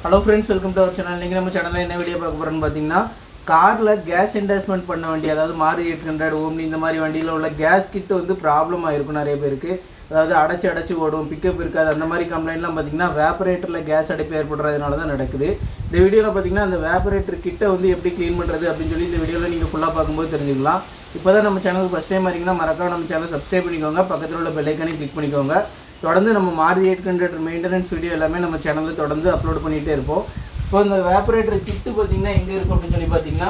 Hello friends, welcome to our channel. இன்னைக்கு நம்ம சேனல்ல என்ன வீடியோ பார்க்க போறோம்னு பாத்தீங்கன்னா கார்ல கேஸ் இன்வெஸ்ட்மென்ட் பண்ண வண்டி அதாவது Maruti 800 ஓம்னி இந்த மாதிரி வண்டியில உள்ள கேஸ் கிட் வந்து ப்ராப்ளம் ஆயிருக்கும் நிறைய பேருக்கு. அதாவது அடைச்சு ஓடும், பிக்கப் இருக்காது. அந்த மாதிரி கம்ப்ளைன்ட்லாம் பாத்தீங்கன்னா வேப்பரேட்டர்ல கேஸ் அடைப்பு ஏற்படுறதுனால தான் நடக்குது. இந்த வீடியோல பாத்தீங்கன்னா அந்த வேப்பரேட்டர் கிட்ட வந்து எப்படி க்ளீன் பண்றது அப்படினு சொல்லி இந்த வீடியோல நீங்க ஃபுல்லா பாக்கும்போது தெரிஞ்சுக்கலாம். இப்போதான் நம்ம சேனலுக்கு ஃபர்ஸ்ட் டைம் வரீங்கன்னா மறக்காம நம்ம சேனலை சப்ஸ்கிரைப் பண்ணிக்கோங்க. பக்கத்துல உள்ள பெல் ஐகானை கிளிக் பண்ணிக்கோங்க. தொடர்ந்து நம்ம Maruti 800 மெயின்டெனன்ஸ் வீடியோ எல்லாமே நம்ம சேனல்ல தொடர்ந்து அப்லோட் பண்ணிட்டே இருப்போம். இப்போ இந்த வேப்பரேட்டர் கிட் பாத்தீங்கன்னா எங்க இருக்கு அப்படினு சொல்லி பாத்தீங்கன்னா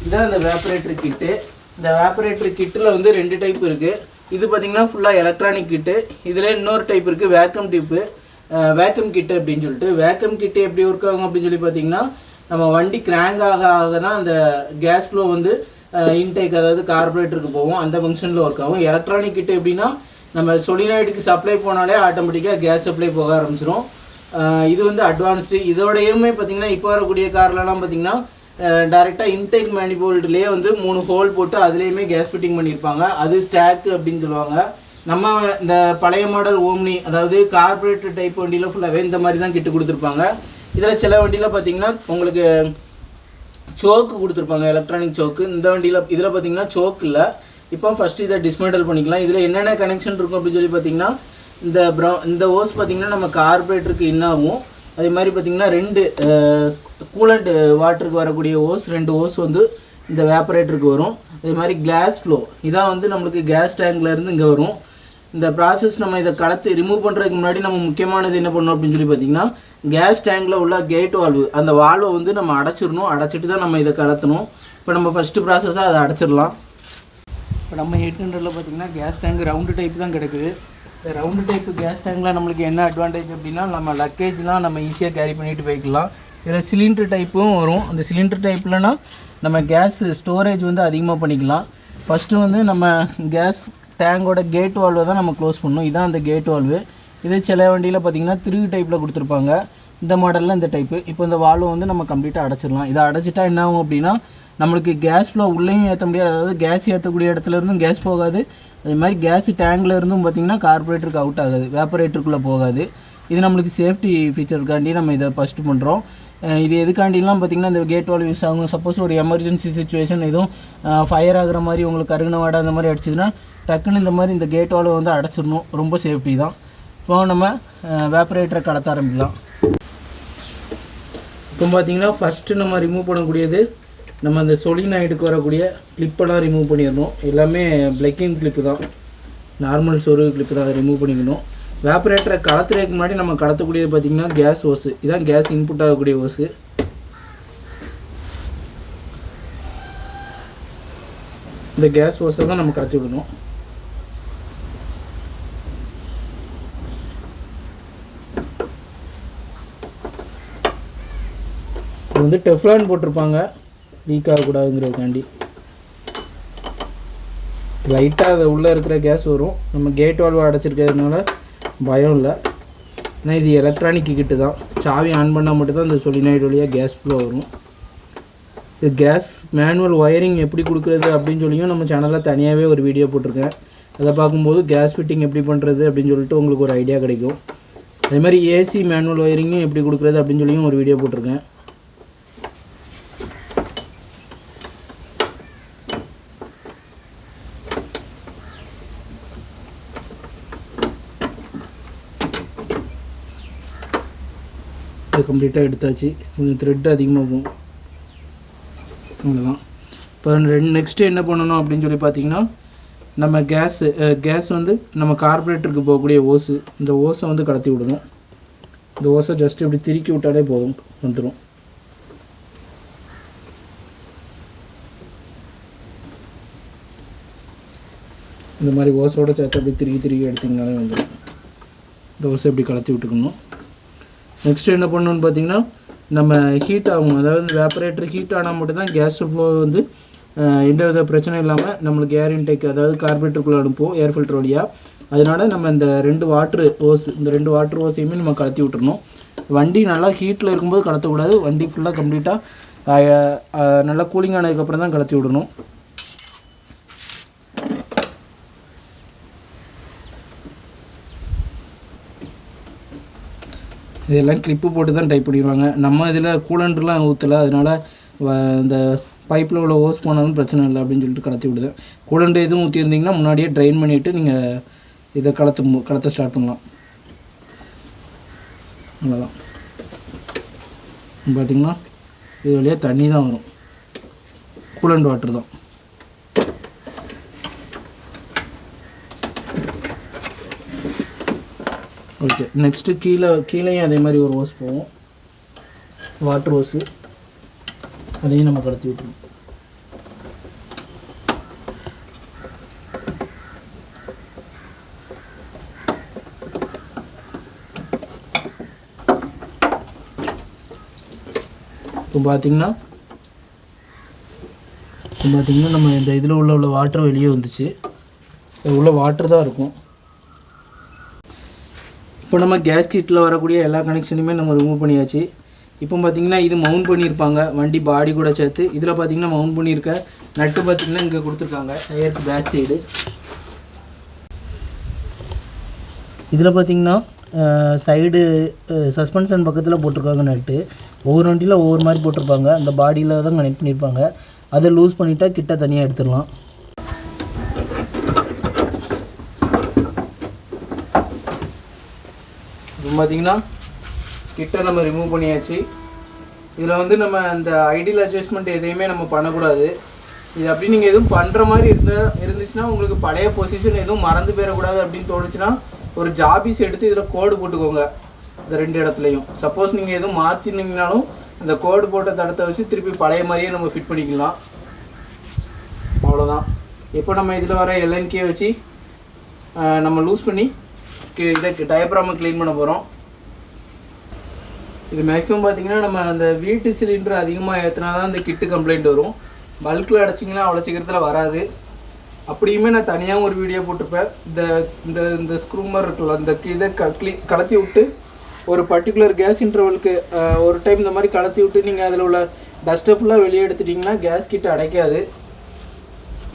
இதான் இந்த வேப்பரேட்டர் கிட். இந்த வேப்பரேட்டர் கிட்ல வந்து ரெண்டு டைப் இருக்கு. இது பாத்தீங்கன்னா ஃபுல்லா எலக்ட்ரானிக் கிட். இதுல இன்னொரு டைப் இருக்கு வேக்கம் டிப், வேக்கம் கிட் அப்படினு சொல்லிட்டு. வேக்கம் கிட் எப்படி ஒர்க் ஆகும் அப்படினு சொல்லி பாத்தீங்கன்னா நம்ம வண்டி கிராங்க் ஆக தான் அந்த கேஸ் ஃப்ளோ வந்து இன்டேக் அதாவது கார்பரேட்டருக்கு போகும். அந்த ஃபங்க்ஷன்ல ஒர்க் ஆகும். எலக்ட்ரானிக் கிட் எப்படின்னா நம்ம சொலினாய்டுக்கு சப்ளை போனாலே ஆட்டோமேட்டிக்காக கேஸ் சப்ளை போக ஆரம்பிச்சிடும். இது வந்து அட்வான்ஸ்டு. இதோடையுமே பார்த்தீங்கன்னா இப்போ வரக்கூடிய கார்லலாம் பார்த்தீங்கன்னா டேரெக்டாக இன்டேக் மேனிஃபோல்ட்லேயே வந்து 3 ஹோல் போட்டு அதுலேயுமே கேஸ் ஃபிட்டிங் பண்ணியிருப்பாங்க. அது ஸ்டாக் அப்படின்னு சொல்லுவாங்க. நம்ம இந்த பழைய மாடல் ஓம்னி அதாவது கார்பரேட்டர் டைப் வண்டியில் ஃபுல்லாகவே இந்த மாதிரி தான் கிட்டு கொடுத்துருப்பாங்க. இதில் சில வண்டியில் பார்த்தீங்கன்னா உங்களுக்கு சோக்கு கொடுத்துருப்பாங்க, எலக்ட்ரானிக் சோக்கு. இந்த வண்டியில் இதில் பார்த்தீங்கன்னா சோக்கு இல்லை. இப்போ ஃபஸ்ட்டு இதை டிஸ்மேண்டல் பண்ணிக்கலாம். இதில் என்னென்ன கனெக்ஷன் இருக்கும் அப்படின்னு சொல்லி பார்த்தீங்கன்னா இந்த ஓஸ் பார்த்தீங்கன்னா நம்ம கார்பரேட்டருக்கு இன்னாகும். அதே மாதிரி பார்த்தீங்கன்னா 2 கூலண்ட் வாட்டருக்கு வரக்கூடிய ஓஸ், 2 ஓஸ் வந்து இந்த வேப்பரேட்டருக்கு வரும். அதே மாதிரி கிளாஸ் ஃப்ளோ இதான் வந்து நம்மளுக்கு கேஸ் டேங்க்லேருந்து இங்கே வரும். இந்த ப்ராசஸ் நம்ம இதை ரிமூவ் பண்ணுறதுக்கு முன்னாடி நம்ம முக்கியமானது என்ன பண்ணணும் அப்படின்னு சொல்லி பார்த்தீங்கன்னா கேஸ் டேங்கில் உள்ள கேட் வால்வு, அந்த வால்வை வந்து நம்ம அடைச்சிடணும். அடைச்சிட்டு தான் நம்ம இதை கலத்தணும். இப்போ நம்ம ஃபஸ்ட்டு ப்ராசஸாக அதை அடைச்சிடலாம். இப்போ நம்ம 800ல் பார்த்தீங்கன்னா கேஸ் டேங்க் ரவுண்டு டைப் தான் கிடக்குது. இந்த ரவுண்டு டைப்பு கேஸ் டேங்கில் நம்மளுக்கு என்ன அட்வான்டேஜ் அப்படின்னா நம்ம லக்கேஜ்லாம் நம்ம ஈஸியாக கேரி பண்ணிட்டு போய்க்கலாம். இதில் சிலிண்டர் டைப்பும் வரும். அந்த சிலிண்டர் டைப்லனா நம்ம கேஸ் ஸ்டோரேஜ் வந்து அதிகமாக பண்ணிக்கலாம். ஃபஸ்ட்டு வந்து நம்ம கேஸ் டேங்கோட கேட் வால்வை தான் நம்ம க்ளோஸ் பண்ணணும். இதான் அந்த கேட் வால்வு. இது சில வண்டியில் பார்த்திங்கன்னா 3 டைப்பில் கொடுத்துருப்பாங்க. இந்த மாடலில் இந்த டைப்பு. இப்போ இந்த வால்வை வந்து நம்ம கம்ப்ளீட்டாக அடைச்சிடலாம். இதை அடைச்சிட்டா என்ன ஆகும் அப்படின்னா நம்மளுக்கு கேஸ் ஃப்ளோ உள்ளேயும் ஏற்ற முடியாது. அதாவது கேஸ் ஏற்றக்கூடிய இடத்துல இருந்தும் கேஸ் போகாது. அதே மாதிரி கேஸ் டேங்கில் இருந்தும் பார்த்திங்கன்னா கார்பரேட்டருக்கு அவுட் ஆகாது, வேப்பரேட்டருக்குள்ளே போகாது. இது நம்மளுக்கு சேஃப்டி ஃபீச்சருக்காண்டி நம்ம இதை ஃபஸ்ட்டு பண்ணுறோம். இது எதுக்காண்டிலாம் பார்த்திங்கன்னா இந்த கேட் வால்வ் யூஸ் ஆகும். சப்போஸ் ஒரு எமர்ஜென்சி சுச்சுவேஷன் எதுவும் ஃபயர் ஆகிற மாதிரி உங்களுக்கு கருகின வாடை அந்த மாதிரி அடிச்சதுன்னா டக்குன்னு இந்த மாதிரி இந்த கேட் வால்வை வந்து அடைச்சிடணும். ரொம்ப சேஃப்டி தான். இப்போ நம்ம வேப்பரேட்டரை கலத்த ஆரம்பிக்கலாம். இப்போ பார்த்திங்கன்னா ஃபஸ்ட்டு நம்ம ரிமூவ் பண்ணக்கூடியது நம்ம அந்த சொலினாய்டுக்கு வரக்கூடிய கிளிப்பெல்லாம் ரிமூவ் பண்ணிடணும். எல்லாமே பிளக்கிங் கிளிப்பு தான், நார்மல் சொருகு கிளிப்பு தான். அதை ரிமூவ் பண்ணிக்கணும். வேப்பரேட்டரை கலத்துறதுக்கு முன்னாடி நம்ம கலத்தக்கூடியது பார்த்திங்கன்னா கேஸ் ஓஸு. இதுதான் கேஸ் இன்புட் ஆகக்கூடிய ஓஸு. இந்த கேஸ் ஓஸை தான் நம்ம கலத்தி விடணும். இது வந்து டெஃப்லான் போட்டிருப்பாங்க லீக் ஆகக்கூடாதுங்கிறதுக்காண்டி. லைட்டாக அது உள்ளே இருக்கிற கேஸ் வரும். நம்ம கேட் வால்வு அடைச்சிருக்கிறதுனால பயம் இல்லை. ஆனால் இது எலக்ட்ரானிக் கிட்டு தான். சாவி ஆன் பண்ணால் மட்டும்தான் இந்த சொலினாய்டு வழியாக கேஸ் ஃப்ளோ வரும். இது கேஸ் மேனுவல் ஒயரிங் எப்படி கொடுக்குறது அப்படின்னு சொல்லியும் நம்ம சேனலில் தனியாகவே ஒரு வீடியோ போட்டிருக்கேன். அதை பார்க்கும்போது கேஸ் ஃபிட்டிங் எப்படி பண்ணுறது அப்படின்னு சொல்லிட்டு உங்களுக்கு ஒரு ஐடியா கிடைக்கும். அதே மாதிரி ஏசி மேனுவல் ஒயரிங்கும் எப்படி கொடுக்குறது அப்படின்னு சொல்லியும் ஒரு வீடியோ போட்டிருக்கேன். கம்ப்ளீட்டாக எடுத்தாச்சு. கொஞ்சம் த்ரெட் அதிகமாகும், அவ்வளோதான். இப்போ நெக்ஸ்ட்டு என்ன பண்ணணும் அப்படின்னு சொல்லி பார்த்தீங்கன்னா நம்ம கேஸ் வந்து நம்ம கார்பரேட்டருக்கு போகக்கூடிய ஓஸு, இந்த ஓஸை வந்து கலத்தி விடணும். இந்த ஓஸை ஜஸ்ட் இப்படி திருக்கி விட்டாலே போதும், வந்துடும். இந்த மாதிரி ஓஸோட சேர்த்து அப்படி திருக்கி எடுத்திங்கனாலே வந்துடும். இந்த ஓஸை இப்படி கலத்தி விட்டுக்கணும். நெக்ஸ்ட்டு என்ன பண்ணணும்னு பார்த்தீங்கன்னா நம்ம ஹீட் ஆகும். அதாவது வேப்பரேட்டர் ஹீட் ஆனால் மட்டும்தான் கேஸ் ஃப்ளோ வந்து எந்த வித பிரச்சனையும் இல்லாமல் நம்மளுக்கு ஏர் இன்டேக் அதாவது கார்பரேட்டருக்குள்ளே அனுப்புவோம் ஏர் ஃபில்டர் வழியாக. அதனால் நம்ம இந்த 2 வாட்ரு ஓஸையுமே நம்ம கலத்தி விட்டுறணும். வண்டி நல்லா ஹீட்டில் இருக்கும்போது கலத்தக்கூடாது. வண்டி ஃபுல்லாக கம்ப்ளீட்டாக நல்லா கூலிங் ஆனதுக்கப்புறம் தான் கலத்தி விடணும். இதெல்லாம் கிளிப்பு போட்டு தான் டைப் பண்ணிடுவாங்க. நம்ம இதில் கூலண்ட்லாம் ஊற்றலை, அதனால் இந்த பைப்பில் உள்ள ஓஸ் போனாலும் பிரச்சனை இல்லை அப்படின்னு சொல்லிட்டு கலத்தி விடுதேன். கூலண்ட் எதுவும் ஊற்றிருந்திங்கன்னா முன்னாடியே ட்ரைன் பண்ணிவிட்டு நீங்கள் இதை கலத்த ஸ்டார்ட் பண்ணலாம். அவ்வளோதான். பார்த்திங்கன்னா இது வழியாக தண்ணி தான் வரும், கூலண்ட் வாட்டர் தான். ஓகே, நெக்ஸ்ட்டு கீழேயும் அதே மாதிரி ஒரு ஓஸ் போகும், வாட்டர் ஓஸு. அதையும் நம்ம கலத்தி விட்டுருவோம். இப்போ பார்த்திங்கன்னா நம்ம இந்த இதில் உள்ள வாட்டர் வெளியே வந்துச்சு. உள்ள வாட்டர் தான் இருக்கும். இப்போ நம்ம கேஸ் கிட்டில் வரக்கூடிய எல்லா கனெக்ஷனுமே நம்ம ரிமூவ் பண்ணியாச்சு. இப்போ பார்த்திங்கன்னா இது மவுண்ட் பண்ணியிருப்பாங்க வண்டி பாடி கூட சேர்த்து. இதில் பார்த்திங்கன்னா மவுண்ட் பண்ணியிருக்க நட்டு பார்த்திங்கன்னா இங்கே கொடுத்துருக்காங்க டயருக்கு பேக் சைடு. இதில் பார்த்திங்கன்னா சைடு சஸ்பென்ஷன் பக்கத்தில் போட்டிருக்காங்க நட்டு. ஒவ்வொரு வண்டியில் ஒவ்வொரு மாதிரி போட்டிருப்பாங்க. அந்த பாடியில் தான் கனெக்ட் பண்ணியிருப்பாங்க. அதை லூஸ் பண்ணிவிட்டால் கிட்ட தனியாக எடுத்துடலாம். இப்போ பார்த்திங்கன்னா கிட்ட நம்ம ரிமூவ் பண்ணியாச்சு. இதில் நம்ம அந்த ஐடியல் அட்ஜஸ்ட்மெண்ட் எதையுமே நம்ம பண்ணக்கூடாது. இது அப்படி நீங்கள் எதுவும் பண்ணுற மாதிரி இருந்துச்சுன்னா உங்களுக்கு பழைய பொசிஷன் எதுவும் மறந்து போயிடக்கூடாது அப்படின்னு தோணுச்சுன்னா ஒரு ஜாபீஸ் எடுத்து இதில் கோடு போட்டுக்கோங்க இந்த 2 இடத்துலையும். சப்போஸ் நீங்கள் எதுவும் மாற்றினீங்கனாலும் அந்த கோடு போட்ட தடத்தை வச்சு திருப்பி பழைய மாதிரியே நம்ம ஃபிட் பண்ணிக்கலாம். அவ்வளோதான். இப்போ நம்ம இதில் வர எல்என்கே வச்சு நம்ம லூஸ் பண்ணி இதை டயப்ராமை க்ளீன் பண்ண போகிறோம். இது மேக்ஸிமம் பார்த்திங்கன்னா நம்ம அந்த வீட்டு சிலிண்டர் அதிகமாக ஏற்றினா தான் இந்த கிட்டு கம்ப்ளைண்ட் வரும். பல்கில் அடைச்சிங்கன்னா அவ்வளோ சீக்கிரத்தில் வராது. அப்படியுமே நான் தனியாக ஒரு வீடியோ போட்டிருப்பேன். இந்த ஸ்க்ரூமர் இருக்குல்ல, அந்த இதை கலத்தி விட்டு ஒரு பர்டிகுலர் கேஸ் இன்டர்வலுக்கு ஒரு டைம் இந்த மாதிரி கலத்தி விட்டு நீங்கள் அதில் உள்ள டஸ்ட்டை ஃபுல்லாக வெளியே எடுத்துட்டிங்கன்னா கேஸ் கிட்ட அடைக்காது.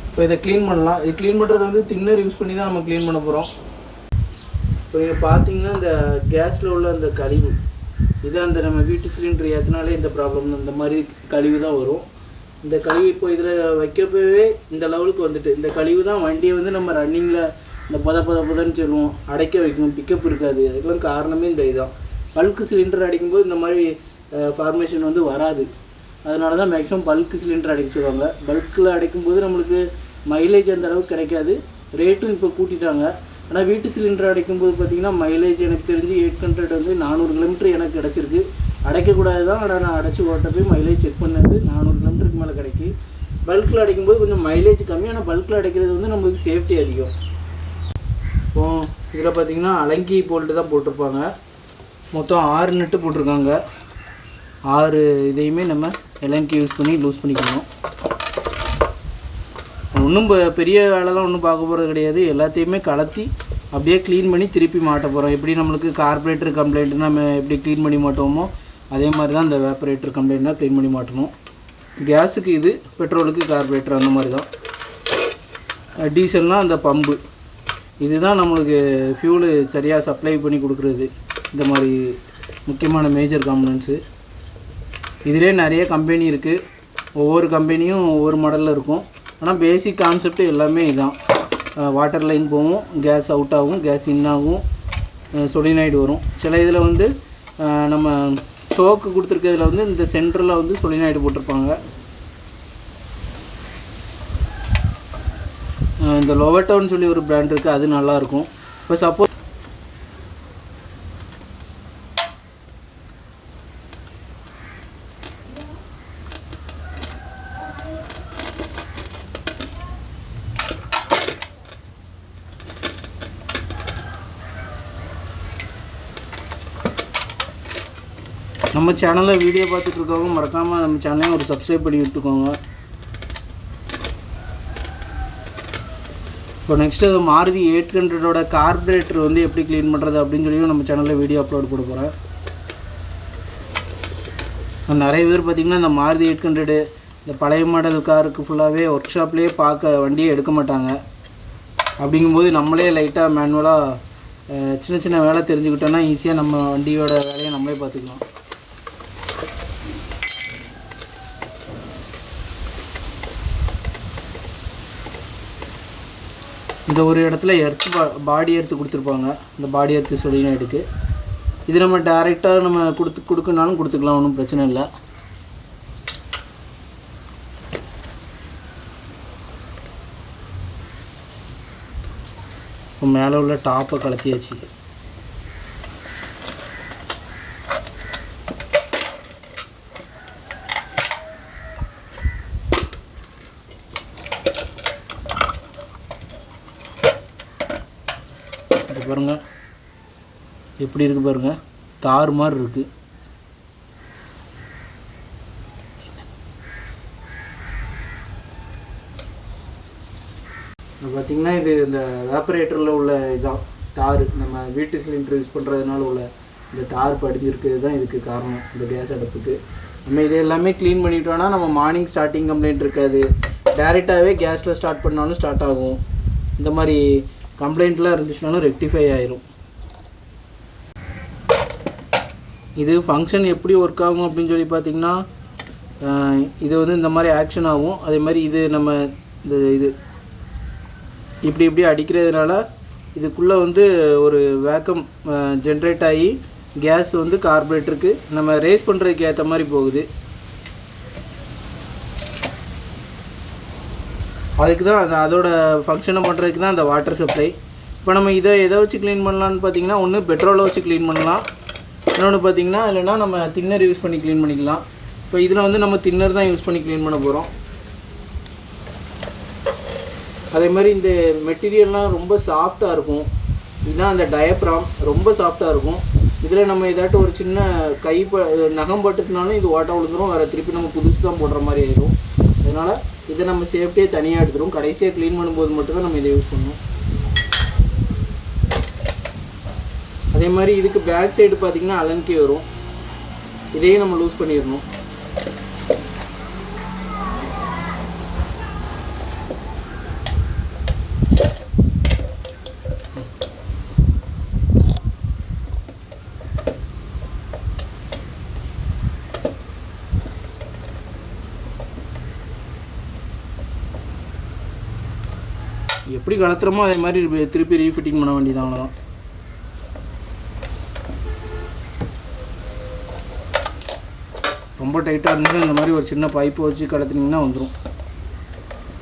இப்போ இதை க்ளீன் பண்ணலாம். இது க்ளீன் பண்ணுறது தின்னர் யூஸ் பண்ணி தான் நம்ம க்ளீன் பண்ண போகிறோம். இப்போ நீங்கள் பார்த்தீங்கன்னா இந்த கேஸில் உள்ள அந்த கழிவு இது அந்த நம்ம வீட்டு சிலிண்டர் ஏற்றினாலே இந்த ப்ராப்ளம், இந்த மாதிரி கழிவு தான் வரும். இந்த கழிவு இப்போ இதில் வைக்கப்பவே இந்த லெவலுக்கு வந்துட்டு இந்த கழிவு தான் வண்டியை நம்ம ரன்னிங்கில் இந்த புதன்னு சொல்லுவோம், அடைக்க வைக்கும், பிக்கப் இருக்காது. அதுக்கெல்லாம் காரணமே இந்த இதுதான். பல்க் சிலிண்டர் அடிக்கும்போது இந்த மாதிரி ஃபார்மேஷன் வராது. அதனால தான் மேக்ஸிமம் பல்க் சிலிண்டர் அடைக்க சொல்லுவாங்க. பல்கில் அடைக்கும்போது நம்மளுக்கு மைலேஜ் அந்த அளவுக்கு கிடைக்காது, ரேட்டும் இப்போ கூட்டிட்டாங்க. ஆனால் வீட்டு சிலிண்டர் அடைக்கும்போது பார்த்திங்கன்னா மைலேஜ் எனக்கு தெரிஞ்சு 800 400 கிலோமீட்டர் எனக்கு கிடச்சிருக்கு. அடைக்கக்கூடாது தான், ஆனால் நான் அடைச்சி ஓட்ட போய் மைலேஜ் செக் பண்ணது 400 கிலோமீட்டருக்கு மேலே கிடைக்கி. பல்கில் அடைக்கும்போது கொஞ்சம் மைலேஜ் கம்மி, ஆனால் பல்கில் அடைக்கிறது நம்மளுக்கு சேஃப்டி அதிகம். இப்போது இதில் பார்த்திங்கன்னா அலங்கி போல்ட்டு தான் போட்டிருப்பாங்க. மொத்தம் 6 நட்டு போட்டிருக்காங்க. 6 இதையுமே நம்ம எலங்கி யூஸ் பண்ணி லூஸ் பண்ணிக்கணும். ஒன்றும் பெரிய வேலைலாம் ஒன்றும் பார்க்க போகிறது கிடையாது. எல்லாத்தையுமே கலத்தி அப்படியே க்ளீன் பண்ணி திருப்பி மாட்ட போகிறோம். எப்படி நம்மளுக்கு கார்பரேட்டர் கம்ப்ளைண்ட் நம்ம எப்படி க்ளீன் பண்ணி மாட்டுவோமோ அதே மாதிரி தான் இந்த வேப்பரேட்டர் கம்ப்ளைண்ட்னா க்ளீன் பண்ணி மாட்டணும். கேஸுக்கு இது, பெட்ரோலுக்கு கார்பரேட்டர் அந்த மாதிரி தான். டீசல்னால் அந்த பம்பு, இதுதான் நம்மளுக்கு ஃபியூலு சரியாக சப்ளை பண்ணி கொடுக்குறது. இந்த மாதிரி முக்கியமான மேஜர் காம்பனன்ட்ஸு. இதிலே நிறைய கம்பெனி இருக்குது. ஒவ்வொரு கம்பெனியும் ஒவ்வொரு மாடலில் இருக்கும். ஆனால் பேசிக் கான்செப்ட் எல்லாமே இதுதான். வாட்டர் லைன் போகும், கேஸ் அவுட் ஆகும், கேஸ் இன் ஆகும், சொலினாய்டு வரும். சில இதில் நம்ம சோக்கு கொடுத்துருக்கிறதுல இந்த சென்டரில் சொலினாய்டு போட்டிருப்பாங்க. இந்த லோவட்டோன்னு சொல்லி ஒரு பிராண்ட் இருக்குது, அது நல்லாயிருக்கும். இப்போ சப்போஸ் நம்ம சேனலில் வீடியோ பார்த்துட்டு இருக்கவங்க மறக்காமல் நம்ம சேனலையும் ஒரு சப்ஸ்கிரைப் பண்ணி விட்டுக்கோங்க. இப்போ நெக்ஸ்ட்டு மாருதி 800ஓட கார்பரேட்டர் எப்படி க்ளீன் பண்ணுறது அப்படின்னு சொல்லி நம்ம சேனலில் வீடியோ அப்லோட் பண்ண போகிறேன். நிறைய பேர் பார்த்திங்கன்னா இந்த மாருதி 800 இந்த பழைய மாடல் காருக்கு ஃபுல்லாகவே ஒர்க் ஷாப்லேயே பார்க்க வண்டியை எடுக்க மாட்டாங்க. அப்படிங்கும்போது நம்மளே லைட்டாக மேனுவலாக சின்ன சின்ன வேலை தெரிஞ்சுக்கிட்டோன்னா ஈஸியாக நம்ம வண்டியோட வேலையை நம்மளே பார்த்துக்கலாம். இந்த ஒரு இடத்துல பாடி எர்த்து கொடுத்துருப்பாங்க. இந்த பாடி எர்த்து சொலினாய்டுக்கு இது நம்ம டைரெக்டாக நம்ம கொடுக்கனாலும் கொடுத்துக்கலாம், ஒன்றும் பிரச்சனை இல்லை. இப்போ மேலே உள்ள டாப்பை கலத்தியாச்சு. பாருங்க எப்படி இருக்குது பாருங்கள், தார் மாதிரி இருக்குது. பார்த்திங்கன்னா இது இந்த வேப்பரேட்டரில் உள்ள இதான் தார், நம்ம வீட்டு சிலிண்டர் யூஸ் பண்ணுறதுனால உள்ள இந்த தார் படிஞ்சிருக்கிறது தான் இதுக்கு காரணம், இந்த கேஸ் அடுப்புக்கு. நம்ம இது எல்லாமே க்ளீன் பண்ணிட்டோன்னா நம்ம மார்னிங் ஸ்டார்டிங் கம்ப்ளைண்ட் இருக்காது, டைரெக்டாகவே கேஸில் ஸ்டார்ட் பண்ணாலும் ஸ்டார்ட் ஆகும். இந்த மாதிரி கம்ப்ளைண்ட்லாம் இருந்துச்சுனாலும் ரெக்டிஃபை ஆயிரும். இது ஃபங்க்ஷன் எப்படி ஒர்க் ஆகும் அப்படின்னு சொல்லி பார்த்திங்கன்னா, இது வந்து இந்த மாதிரி ஆக்ஷன் ஆகும். அதே மாதிரி இது நம்ம இது இப்படி அடிக்கிறதுனால இதுக்குள்ளே வந்து ஒரு வேக்கம் ஜென்ரேட் ஆகி கேஸ் வந்து கார்பரேட்டருக்கு நம்ம ரேஸ் பண்ணுறதுக்கு ஏற்ற மாதிரி போகுது. அதுக்கு தான் அதோட ஃபங்க்ஷனை பண்ணுறதுக்கு தான் அந்த வாட்டர் சப்ளை. இப்போ நம்ம இதை எதை வச்சு க்ளீன் பண்ணலான்னு பார்த்தீங்கன்னா, ஒன்று பெட்ரோலை வச்சு க்ளீன் பண்ணலாம், இன்னொன்று பார்த்திங்கன்னா இல்லைனா நம்ம தின்னர் யூஸ் பண்ணி க்ளீன் பண்ணிக்கலாம். இப்போ இதில் வந்து நம்ம தின்னர் தான் யூஸ் பண்ணி க்ளீன் பண்ண போகிறோம். அதே மாதிரி இந்த மெட்டீரியல்லாம் ரொம்ப சாஃப்டாக இருக்கும். இதுதான் அந்த டயப்ராம், ரொம்ப சாஃப்டாக இருக்கும். இதில் நம்ம ஏதாட்டும் ஒரு சின்ன நகம் பட்டுனாலும் இது ஓட்ட விழுந்துடும், வேறு திருப்பி நம்ம புதுசு தான் போடுற மாதிரி ஆயிடும். அதனால் இதை நம்ம சேஃப்டியே தனியாக எடுத்துடும். கடைசியாக க்ளீன் பண்ணும்போது மட்டும்தான் நம்ம இதை யூஸ் பண்ணணும். அதே மாதிரி இதுக்கு பேக் சைடு பார்த்திங்கன்னா அலன்கி வரும், இதையும் நம்ம லூஸ் பண்ணிடணும். எப்படி கலத்துறமோ அதே மாதிரி திருப்பி ரீஃபிட்டிங் பண்ண வேண்டியது, அவ்வளோதான். ரொம்ப டைட்டாக இருந்துச்சுன்னா இந்த மாதிரி ஒரு சின்ன பைப்பை வச்சு கலத்துனீங்கன்னா வந்துடும்.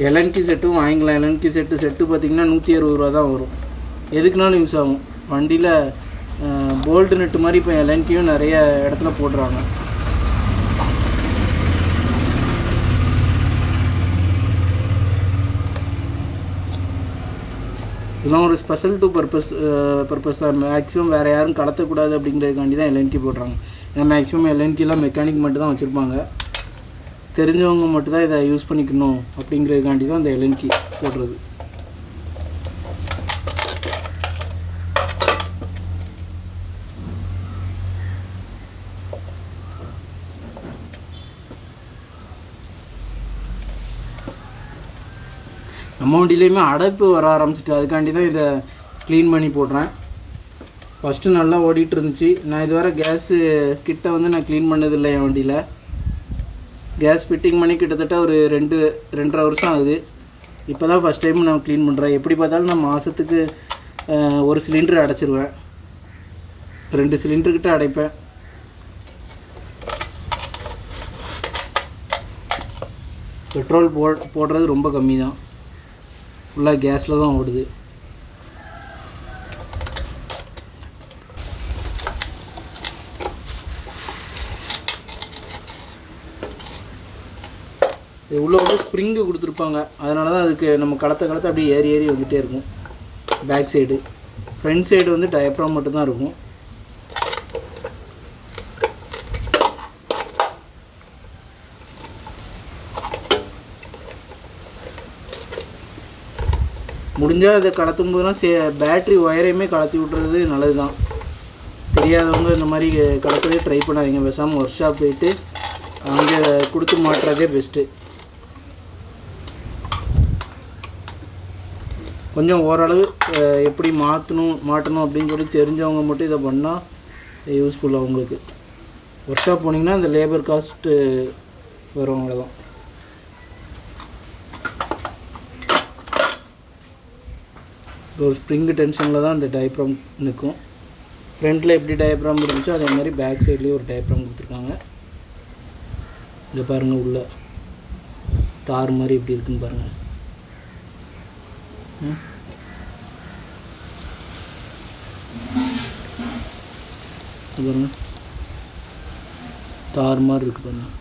எல்என்கி செட்டும் வாங்கிக்கலாம். எல்என்கி செட்டு பார்த்திங்கன்னா 160 ரூபா தான் வரும். எதுக்குனாலும் யூஸ் ஆகும். வண்டியில் போல்டு நெட்டு மாதிரி இப்போ எல்என்கியும் நிறைய இடத்துல போடுறாங்க. இதெல்லாம் ஒரு ஸ்பெஷல் டு பர்பஸ் தான். மேக்ஸிமம் வேறு யாரும் கலத்தக்கூடாது அப்படிங்கிறதுக்காண்டி தான் எல்என்கி போடுறாங்க. ஏன்னா மேக்ஸிமம் எல்என்கிலாம் மெக்கானிக் மட்டும் தான் வச்சுருப்பாங்க, தெரிஞ்சவங்க மட்டும் தான் இதை யூஸ் பண்ணிக்கணும் அப்படிங்கிறதுக்காண்டி தான் இந்த எல்என்கி போடுறது. நம்ம வண்டியிலையுமே அடைப்பு வர ஆரம்பிச்சிட்டு, அதுக்காண்டி தான் இதை க்ளீன் பண்ணி போடுறேன். ஃபஸ்ட்டு நல்லா ஓடிட்டு இருந்துச்சு. நான் இதுவரை கேஸு கிட்ட வந்து நான் க்ளீன் பண்ணதில்லை என் வண்டியில். கேஸ் ஃபிட்டிங் பண்ணி கிட்டத்தட்ட ஒரு 2.5 வருஷம் ஆகுது. இப்போ தான் ஃபஸ்ட் டைம் நான் க்ளீன் பண்ணுறேன். எப்படி பார்த்தாலும் நான் மாதத்துக்கு ஒரு சிலிண்டர் அடைச்சிருவேன், 2 சிலிண்டர்கிட்ட அடைப்பேன். பெட்ரோல் போடுறது ரொம்ப கம்மி தான், ஃபுல்லாக கேஸில் தான் ஓடுது. இது உள்ளே வந்து ஸ்ப்ரிங்கு கொடுத்துருப்பாங்க, அதனால தான் அதுக்கு நம்ம கலத்த அப்படியே ஏறி வந்துகிட்டே இருக்கும். பேக் சைடு, ஃப்ரண்ட் சைடு வந்து டயப்ராம் மட்டும்தான் இருக்கும். முடிஞ்சால் அதை கலத்தும் போதுலாம் பேட்ரி ஒயரையுமே கலத்தி விட்றது நல்லது தான். தெரியாதவங்க இந்த மாதிரி கலக்கவே ட்ரை பண்ணாதீங்க. பேசாமல் ஒர்க் ஷாப் போயிட்டு அங்கே கொடுத்து மாட்டுறதே பெஸ்ட்டு. கொஞ்சம் ஓரளவு எப்படி மாட்டணும் அப்படின்னு சொல்லி தெரிஞ்சவங்க மட்டும் இதை பண்ணால் யூஸ்ஃபுல்லாக உங்களுக்கு. ஒர்க் ஷாப் போனீங்கன்னா இந்த லேபர் காஸ்ட்டு வரும், அவ்வளோதான். ஒரு ஸ்ப்ரிங்கு டென்ஷனில் தான் இந்த டயப்ராம் நிற்கும். ஃப்ரண்ட்டில் எப்படி டயப்ராம் இருந்துச்சோ அதே மாதிரி பேக் சைட்லேயும் ஒரு டயப்ராம் கொடுத்துருக்காங்க. இதை பாருங்கள், உள்ள தார் மாதிரி எப்படி இருக்குன்னு பாருங்கள். பாருங்கள், தார் மாதிரி இருக்குது பாருங்கள்.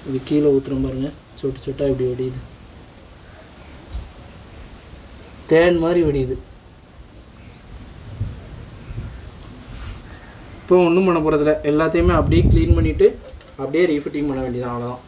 இது கீழே ஊற்றுறோம் பாருங்கள், சொட்டு சொட்டாக இப்படி வெடியுது, தேன் மாதிரி வெடியுது. இப்போ ஒன்றும் பண்ண போகிறதில்ல, எல்லாத்தையுமே அப்படியே க்ளீன் பண்ணிவிட்டு அப்படியே ரீஃபிட்டிங் பண்ண வேண்டியதான், அவ்வளோதான்.